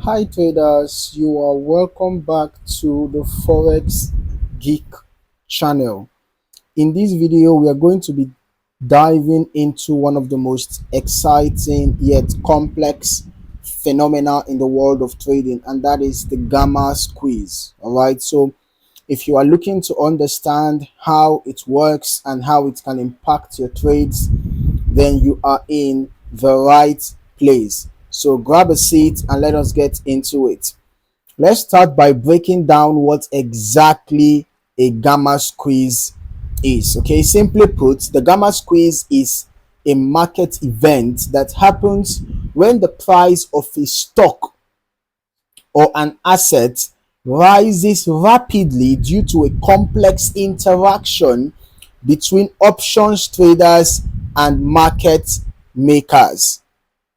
Hi traders, you are welcome back to the Forex Geek channel. In this video, we are going to be diving into one of the most exciting yet complex phenomena in the world of trading, and that is the gamma squeeze. All right, so if you are looking to understand how it works and how it can impact your trades, then you are in the right place. So grab a seat and let us get into it. Let's start by breaking down what exactly a gamma squeeze is. Okay, simply put, the gamma squeeze is a market event that happens when the price of a stock or an asset rises rapidly due to a complex interaction between options traders and market makers.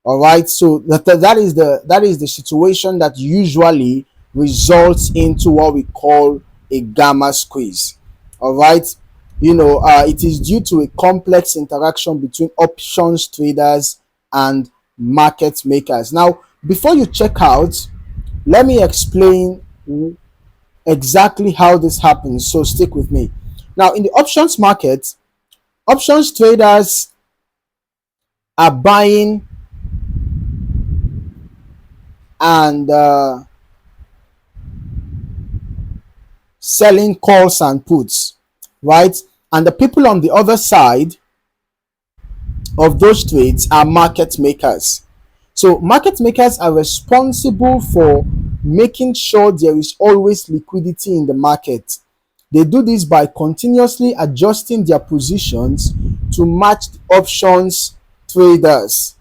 All right, so that is the situation that usually results into what we call a gamma squeeze. All right, it is due to a complex interaction between options traders and market makers. Now, before you check out, let me explain exactly how this happens, so stick with me. Now, in the options market, options traders are buying and selling calls and puts, right? And the people on the other side of those trades are market makers. So market makers are responsible for making sure there is always liquidity in the market. They do this by continuously adjusting their positions to match the options traders,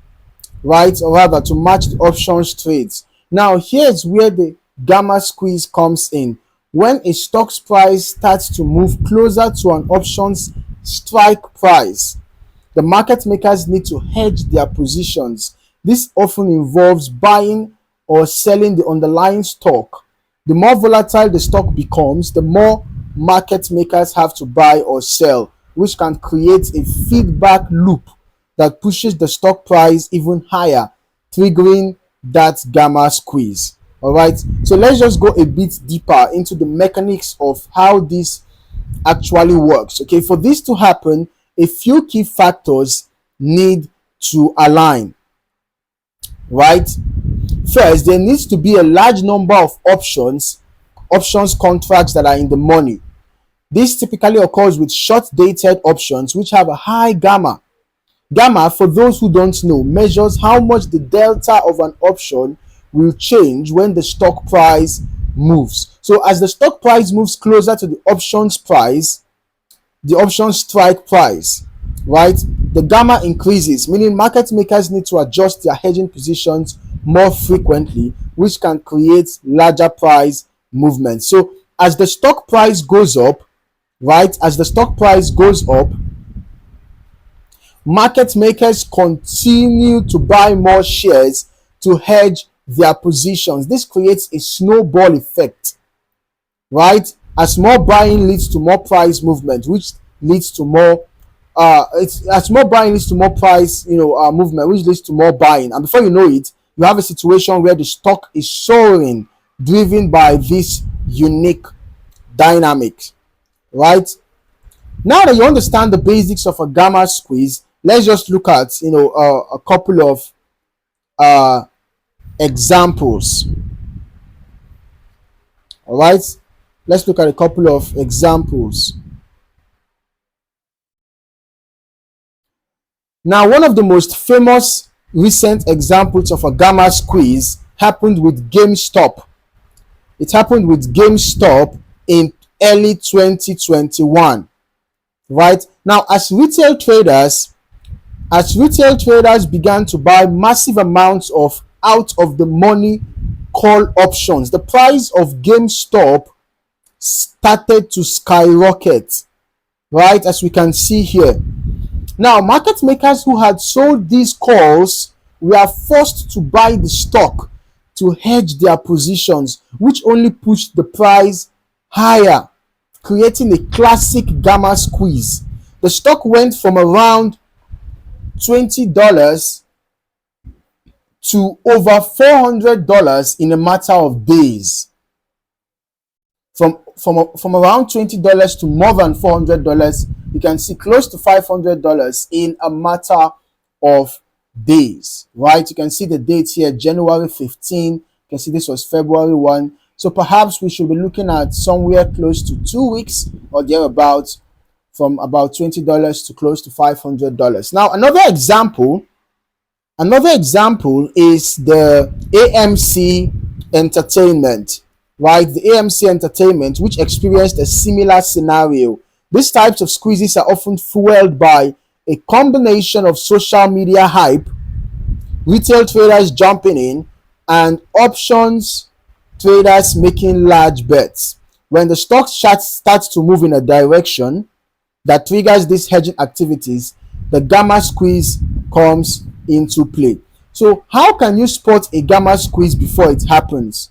right? Or rather, to match the options trades. Now, here's where the gamma squeeze comes in. When a stock's price starts to move closer to an options strike price, the market makers need to hedge their positions. This often involves buying or selling the underlying stock. The more volatile the stock becomes, the more market makers have to buy or sell, which can create a feedback loop that pushes the stock price even higher, triggering that gamma squeeze. All right, so let's just go a bit deeper into the mechanics of how this actually works. Okay, for this to happen, a few key factors need to align, right? First, there needs to be a large number of options contracts that are in the money. This typically occurs with short dated options which have a high gamma. Gamma, for those who don't know, measures how much the delta of an option will change when the stock price moves. So as the stock price moves closer to the options price, the option strike price, right, the gamma increases, meaning market makers need to adjust their hedging positions more frequently, which can create larger price movements. So as the stock price goes up, right, as the stock price goes up, market makers continue to buy more shares to hedge their positions. This creates a snowball effect, right? As more buying leads to more price movement, which leads to more as more buying leads to more price movement, which leads to more buying, and before you know it, you have a situation where the stock is soaring, driven by this unique dynamic, right? Now that you understand the basics of a gamma squeeze, let's just look at a couple of uh examples. All right, let's look at a couple of examples. Now, one of the most famous recent examples of a gamma squeeze happened with GameStop. It happened with GameStop in early 2021. Right now, as retail traders began to buy massive amounts of out of the money call options, the price of GameStop started to skyrocket, right, as we can see here. Now, market makers who had sold these calls were forced to buy the stock to hedge their positions, which only pushed the price higher, creating a classic gamma squeeze. The stock went from around $20 to over $400 in a matter of days. From around $20 to more than $400, you can see close to $500 in a matter of days, right? You can see the date here, January 15. You can see this was February 1. So perhaps we should be looking at somewhere close to 2 weeks or thereabouts, from about $20 to close to $500. Now, another example is the AMC Entertainment, right? The AMC Entertainment, which experienced a similar scenario. These types of squeezes are often fueled by a combination of social media hype, retail traders jumping in, and options traders making large bets. When the stock chart starts to move in a direction that triggers these hedging activities, the gamma squeeze comes into play. So how can you spot a gamma squeeze before it happens?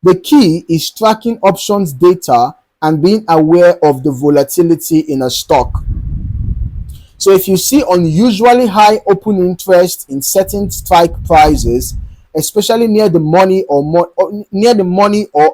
The key is tracking options data and being aware of the volatility in a stock. So if you see unusually high open interest in certain strike prices, especially near the money or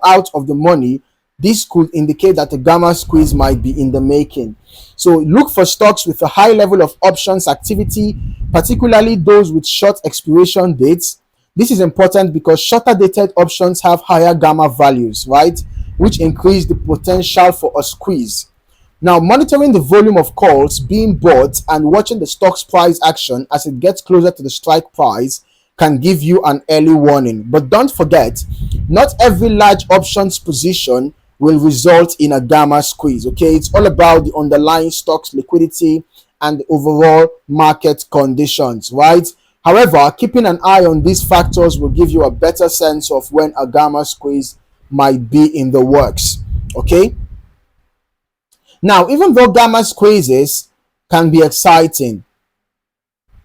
out of the money, this could indicate that a gamma squeeze might be in the making. So look for stocks with a high level of options activity, particularly those with short expiration dates. This is important because shorter dated options have higher gamma values, right? Which increase the potential for a squeeze. Now, monitoring the volume of calls being bought and watching the stock's price action as it gets closer to the strike price can give you an early warning. But don't forget, not every large options position will result in a gamma squeeze. Okay, it's all about the underlying stock's liquidity and the overall market conditions, right? However, keeping an eye on these factors will give you a better sense of when a gamma squeeze might be in the works. Okay. Now, even though gamma squeezes can be exciting,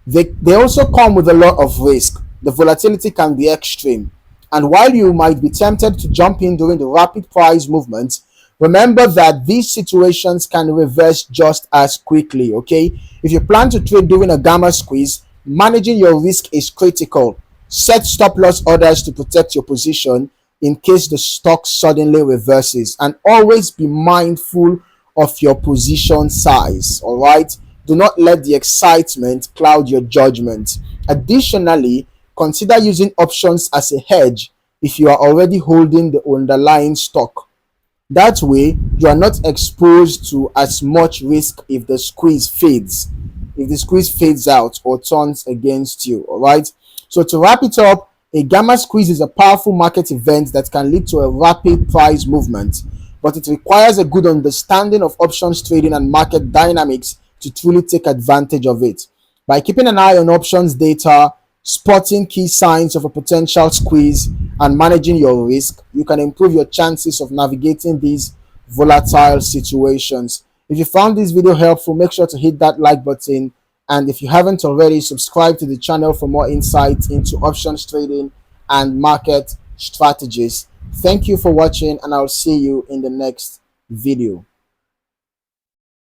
they also come with a lot of risk. The volatility can be extreme. And while you might be tempted to jump in during the rapid price movement, remember that these situations can reverse just as quickly, okay? If you plan to trade during a gamma squeeze, managing your risk is critical. Set stop loss orders to protect your position in case the stock suddenly reverses, and always be mindful of your position size. All right, do not let the excitement cloud your judgment. Additionally, consider using options as a hedge if you are already holding the underlying stock. That way you are not exposed to as much risk if the squeeze fades out or turns against you. All right, so to wrap it up, a gamma squeeze is a powerful market event that can lead to a rapid price movement, but it requires a good understanding of options trading and market dynamics to truly take advantage of it. By keeping an eye on options data, spotting key signs of a potential squeeze, and managing your risk, you can improve your chances of navigating these volatile situations. If you found this video helpful, make sure to hit that like button. And if you haven't already, subscribe to the channel for more insights into options trading and market strategies. Thank you for watching, and I'll see you in the next video.